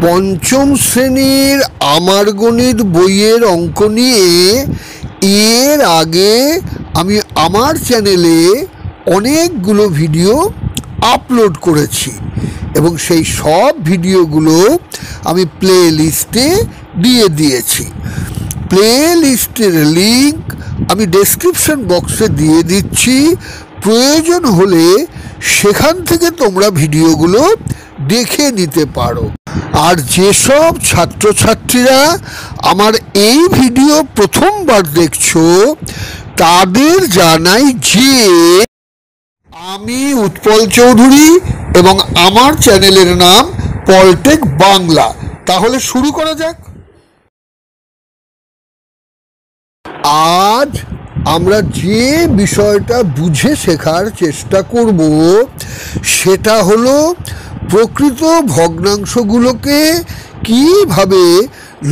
পঞ্চম শ্রেণীর আমার গণিত বইয়ের অঙ্ক নিয়ে এর আগে আমি আমার চ্যানেলে অনেকগুলো ভিডিও আপলোড করেছি এবং সেই সব ভিডিওগুলো আমি প্লে লিস্টে দিয়ে দিয়েছি। প্লে লিস্টের লিঙ্ক আমি ডেসক্রিপশন বক্সে দিয়ে দিচ্ছি, প্রয়োজন হলে সেখান থেকে তোমরা ভিডিওগুলো দেখে নিতে পারো। আর যেসব ছাত্রছাত্রীরা আমার এই ভিডিও প্রথমবার দেখছো তাদের জানাই যে আমি উৎপল চৌধুরী এবং আমার চ্যানেলের নাম পলটেক বাংলা। তাহলে শুরু করা যাক। আজ আমরা যে বিষয়টা বুঝে শেখার চেষ্টা করব সেটা হলো প্রকৃত ভগ্নাংশগুলোকে কিভাবে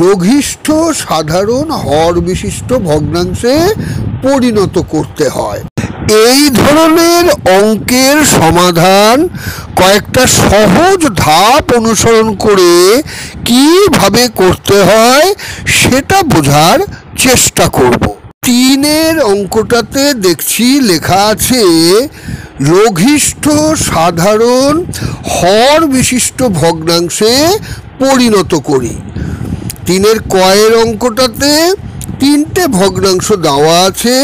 লঘিষ্ঠ সাধারণ হর বিশিষ্ট ভগ্নাংশে পরিণত করতে হয়। এই ধরনের অঙ্কের সমাধান কয়েকটা সহজ ধাপ অনুসরণ করে কিভাবে করতে হয় সেটা বোঝার চেষ্টা করব। 3 অঙ্কটাতে দেখছি লেখা আছে লঘিষ্ঠ সাধারণ হর বিশিষ্ট ভগ্নাংশে পরিণত করি। 3 কয়ের অঙ্কটাতে 3টে ভগ্নাংশ দেওয়া আছে,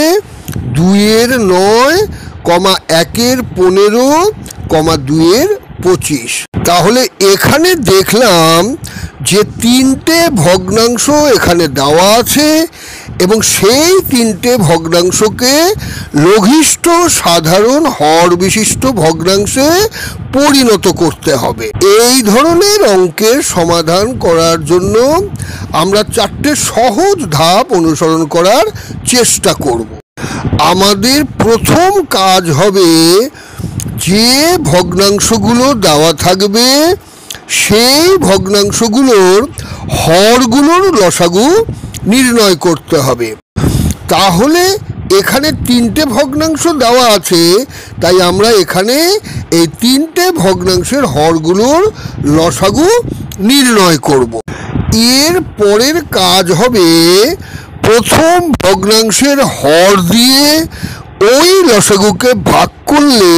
2-এর 9, 1-এর 15, 2-এর 25। তাহলে এখানে দেখলাম যে 3টে ভগ্নাংশ এখানে দেওয়া আছে এবং সেই 3টে ভগ্নাংশকে লঘিষ্ঠ সাধারণ হর বিশিষ্ট ভগ্নাংশে পরিণত করতে হবে। এই ধরনের অঙ্কের সমাধান করার জন্য আমরা 4টে সহজ ধাপ অনুসরণ করার চেষ্টা করব। আমাদের প্রথম কাজ হবে যে ভগ্নাংশগুলো দেওয়া থাকবে সেই ভগ্নাংশগুলোর হরগুলোর লসাগু নির্ণয় করতে হবে। তাহলে এখানে 3টে ভগ্নাংশ দেওয়া আছে, তাই আমরা এখানে এই 3টে ভগ্নাংশের হরগুলোর লসাগু নির্ণয় করব। এর পরের কাজ হবে প্রথম ভগ্নাংশের হর দিয়ে ওই লসাগুকে ভাগ করলে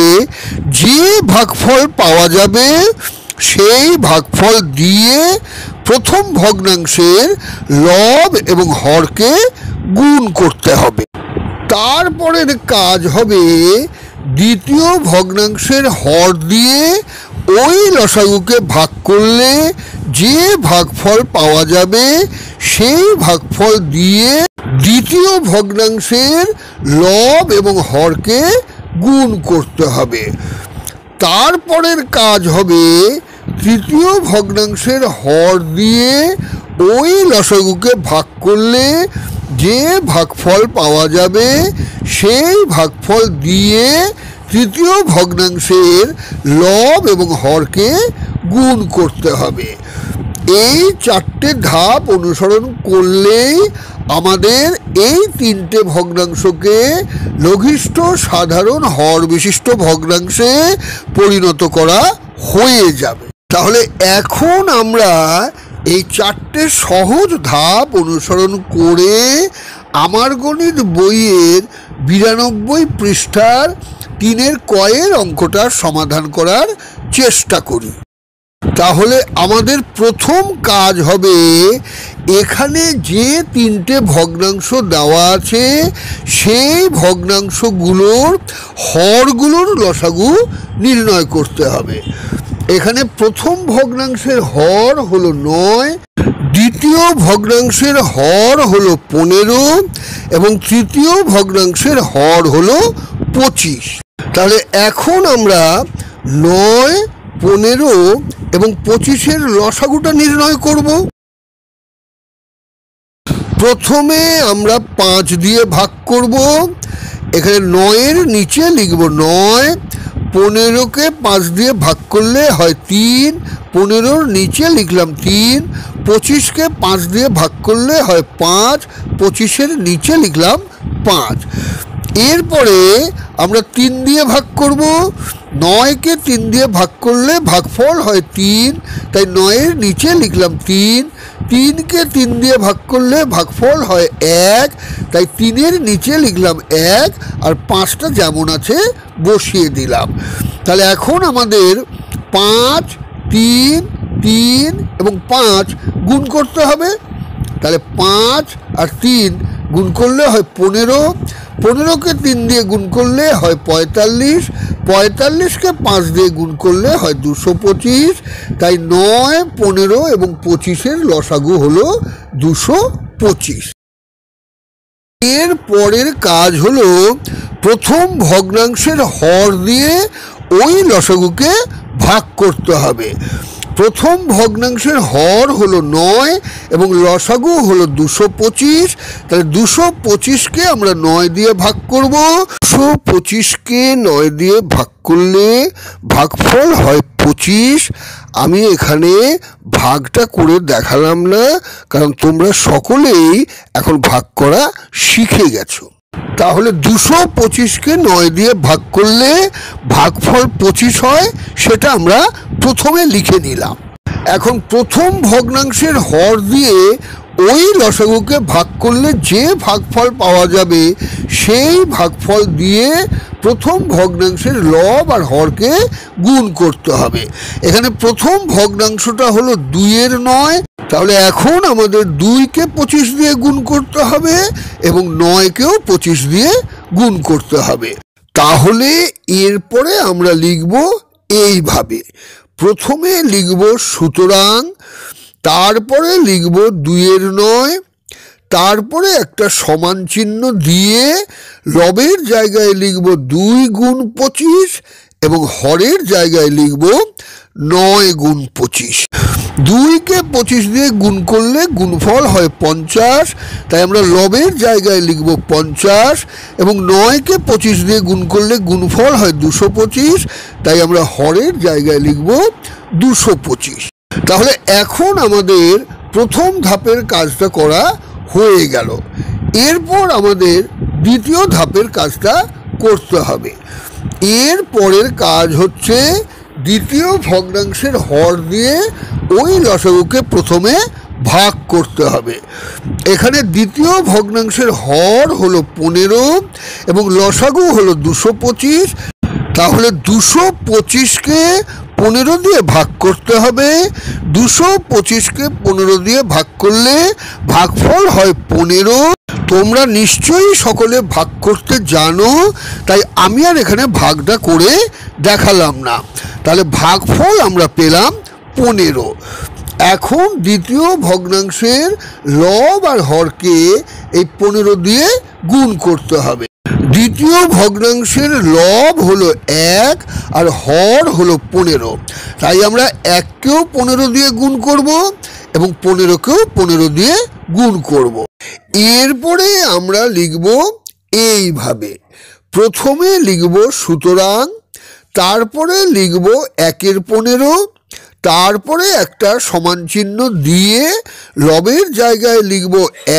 যে ভাগফল পাওয়া যাবে সেই ভাগফল দিয়ে প্রথম ভগ্নাংশের লব এবং হরকে গুণ করতে হবে। তারপরের কাজ হবে দ্বিতীয় ভগ্নাংশের হর দিয়ে ওই লসাগুকে ভাগ করলে যে ভাগফল পাওয়া যাবে সেই ভাগফল দিয়ে দ্বিতীয় ভগ্নাংশের লব এবং হরকে গুণ করতে হবে। তারপরের কাজ হবে তৃতীয় ভগ্নাংশের হর দিয়ে ওই লসাগুকে ভাগ করলে যে ভাগফল পাওয়া যাবে সেই ভাগফল দিয়ে তৃতীয় ভগ্নাংশের লব এবং হরকে গুণ করতে হবে। এই 4টে ধাপ অনুসরণ করলেই আমাদের এই 3টে ভগ্নাংশকে লঘিষ্ঠ সাধারণ হর বিশিষ্ট ভগ্নাংশে পরিণত করা হয়ে যাবে। তাহলে এখন আমরা এই 4টে সহজ ধাপ অনুসরণ করে আমার গণিত বইয়ের 92 পৃষ্ঠার 3 কয়ের অঙ্কটার সমাধান করার চেষ্টা করি। তাহলে আমাদের প্রথম কাজ হবে এখানে যে 3টে ভগ্নাংশ দেওয়া আছে সেই ভগ্নাংশগুলোর হরগুলোর লসাগু নির্ণয় করতে হবে। এখানে প্রথম ভগ্নাংশের হর হলো 9, দ্বিতীয় ভগ্নাংশের হর হলো 15 এবং তৃতীয় ভগ্নাংশের হর হলো 25। তাহলে এখন আমরা 9, 15 এবং 25-এর লসাগুটা নির্ণয় করব। প্রথমে আমরা 5 দিয়ে ভাগ করব। এখানে 9-এর নিচে লিখব 9, 15কে 5 দিয়ে ভাগ করলে হয় 3, 15-র নিচে লিখলাম 3, 25কে 5 দিয়ে ভাগ করলে হয় 5, 25-এর নিচে লিখলাম 5। এরপরে আমরা 3 দিয়ে ভাগ করব। 9কে 3 দিয়ে ভাগ করলে ভাগফল হয় 3, তাই 9-এর নিচে লিখলাম 3। 3কে 3 দিয়ে ভাগ করলে ভাগফল হয় 1, তাই 3-এর নিচে লিখলাম 1, আর 5টা যেমন আছে বসিয়ে দিলাম। তাহলে এখন আমাদের 5, 3, 3 এবং 5 গুণ করতে হবে। তাহলে 5 আর 3 গুণ করলে হয় 15। 15কে 3 দিয়ে গুণ করলে হয় 45। 45কে 5 দিয়ে গুণ করলে হয় 225। তাই 9, 15 এবং 25-এর লসাগু হলো 225। এর পরের কাজ হলো প্রথম ভগ্নাংশের হর দিয়ে ওই লসাগুকে ভাগ করতে হবে। প্রথম ভগ্নাংশের হর হলো 9 এবং লসাগু হলো 225। তাহলে 225কে আমরা 9 দিয়ে ভাগ করব। 225কে 9 দিয়ে ভাগ করলে ভাগফল হয় 25। আমি এখানে ভাগটা করে দেখালাম না, কারণ তোমরা সকলেই এখন ভাগ করা শিখে গেছো। তাহলে 225কে 9 দিয়ে ভাগ করলে ভাগফল 25 হয়, সেটা আমরা প্রথমে লিখে নিলাম। এখন প্রথম ভগ্নাংশের হর দিয়ে ওই লসাগুকে ভাগ করলে যে ভাগফল পাওয়া যাবে সেই ভাগফল দিয়ে প্রথম ভগ্নাংশের লব আর হরকে গুণ করতে হবে। এখানে প্রথম ভগ্নাংশটা হলো 2-এর 9, তাহলে এখন আমাদের 2কে 25 দিয়ে গুণ করতে হবে এবং 9কেও 25 দিয়ে গুণ করতে হবে। তাহলে এরপরে আমরা লিখব এইভাবে, প্রথমে লিখব সুতরাং, তারপরে লিখব 2-এর 9, তারপরে একটা সমান চিহ্ন দিয়ে লবের জায়গায় লিখব 2 গুণ 25 এবং হরের জায়গায় লিখব 9 গুণ 25। 2কে 25 দিয়ে গুণ করলে গুণফল হয় 50, তাই আমরা লবের জায়গায় লিখব 50 এবং 9কে 25 দিয়ে গুণ করলে গুণফল হয় 225, তাই আমরা হরের জায়গায় লিখব 225। তাহলে এখন আমাদের প্রথম ধাপের কাজটা করা হয়ে গেল। এরপর আমাদের দ্বিতীয় ধাপের কাজটা করতে হবে। এর পরের কাজ হচ্ছে দ্বিতীয় ভগ্নাংশের হর দিয়ে ওই লসাগুকে প্রথমে ভাগ করতে হবে। এখানে দ্বিতীয় ভগ্নাংশের হর হলো 15 এবং লসাগু হলো 225। তাহলে 225কে 15 দিয়ে ভাগ করতে হবে। 225কে 15 দিয়ে ভাগ করলে ভাগফল হয় 15। তোমরা নিশ্চয়ই সকলে ভাগ করতে জানো, তাই আমি আর এখানে ভাগটা করে দেখালাম না। তাহলে ভাগফল আমরা পেলাম 15। এখন দ্বিতীয় ভগ্নাংশের লব আর হরকে এই 15 দিয়ে গুণ করতে হবে। দ্বিতীয় ভগ্নাংশের লব হলো 1 আর হর হলো 15, তাই আমরা 1কেও 15 দিয়ে গুণ করব এবং 15কেও 15 দিয়ে গুণ করব। এরপরে আমরা লিখব এইভাবে, প্রথমে লিখব সুতরাং, তারপরে লিখব 1-এর 15, তারপরে একটা সমান চিহ্ন দিয়ে লবের জায়গায় লিখব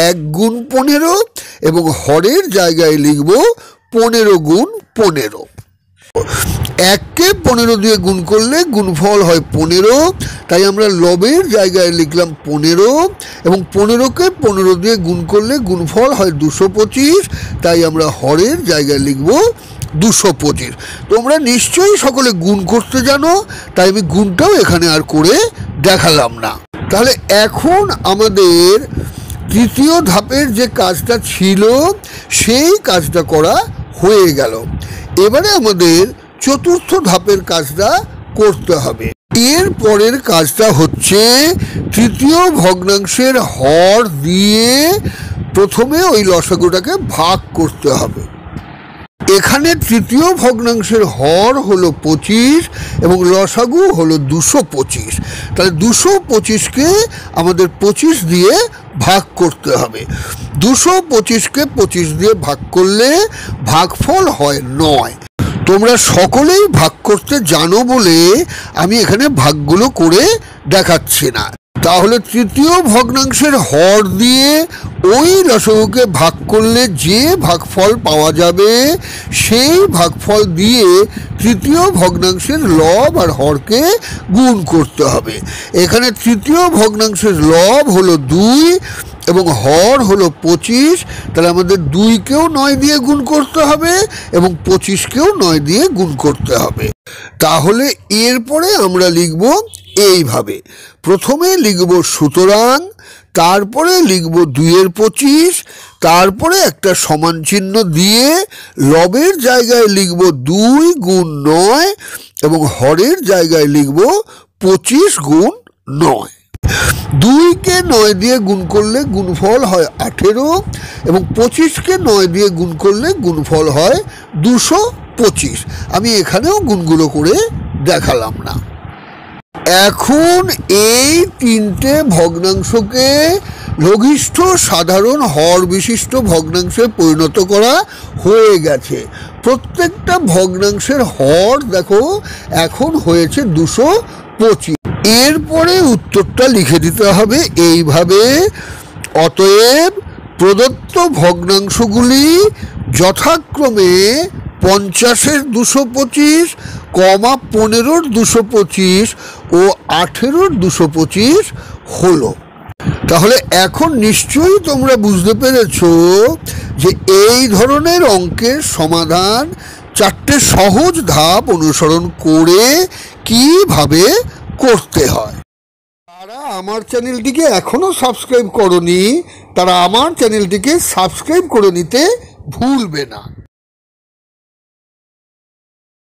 1 গুণ 15 এবং হরের জায়গায় লিখব 15 গুণ 15। 1কে 15 দিয়ে গুণ করলে গুণফল হয় 15, তাই আমরা লবের জায়গায় লিখলাম 15 এবং 15কে 15 দিয়ে গুণ করলে গুণফল হয় 225, তাই আমরা হরের জায়গায় লিখব 225। তোমরা নিশ্চয়ই সকলে গুণ করতে জানো, তাই আমি গুণটাও এখানে আর করে দেখালাম না। তাহলে এখন আমাদের তৃতীয় ধাপের যে কাজটা ছিল সেই কাজটা করা হয়ে গেল। এবারে আমাদের চতুর্থ ধাপের কাজটা করতে হবে। এর পরের কাজটা হচ্ছে তৃতীয় ভগ্নাংশের হর দিয়ে প্রথমে ওই লসাগুটাকে ভাগ করতে হবে। এখানে তৃতীয় ভগ্নাংশের হর হলো 25 এবং লসাগু হলো 225। তাহলে 225কে আমাদের 25 দিয়ে ভাগ করতে হবে। 225কে 25 দিয়ে ভাগ করলে ভাগফল হয় 9। তোমরা সকলেই ভাগ করতে জানো বলে আমি এখানে ভাগগুলো করে দেখাচ্ছি না। তাহলে তৃতীয় ভগ্নাংশের হর দিয়ে ওই লসাগুকে ভাগ করলে যে ভাগফল পাওয়া যাবে সেই ভাগফল দিয়ে তৃতীয় ভগ্নাংশের লব আর হরকে গুণ করতে হবে। এখানে তৃতীয় ভগ্নাংশের লব হলো 2 এবং হর হলো 25, তাহলে আমাদের 2কেও 9 দিয়ে গুণ করতে হবে এবং 25কেও 9 দিয়ে গুণ করতে হবে। তাহলে এরপরে আমরা লিখব এইভাবে, প্রথমে লিখব সুতরাং, তারপরে লিখব 2 এর 25, তারপরে একটা সমান চিহ্ন দিয়ে লবের জায়গায় লিখব 2 গুণ 9 এবং হরের জায়গায় লিখব 25 গুণ 9। 2কে 9 দিয়ে গুণ করলে গুণফল হয় 18 এবং 25কে 9 দিয়ে গুণ করলে গুণফল হয় 225। আমি এখানেও গুণগুলো করে দেখালাম না। এখন এই তিনটে ভগ্নাংশকে লঘিষ্ঠ সাধারণ হর বিশিষ্ট ভগ্নাংশে পরিণত করা হয়ে গেছে। প্রত্যেকটা ভগ্নাংশের হর দেখো এখন হয়েছে 225। এরপরে উত্তরটা লিখে দিতে হবে এইভাবে, অতএব প্রদত্ত ভগ্নাংশগুলি যথাক্রমে 50-এর 225, 15-র 225 ও 18-র 225 হলো। তাহলে এখন নিশ্চয়ই তোমরা বুঝতে পেরেছো যে এই ধরনের অঙ্কের সমাধান 4টে সহজ ধাপ অনুসরণ করে কিভাবে করতে হয়। যারা আমার চ্যানেলটিকে এখনো সাবস্ক্রাইব করনি তারা আমার চ্যানেলটিকে সাবস্ক্রাইব করে নিতে ভুলবে না।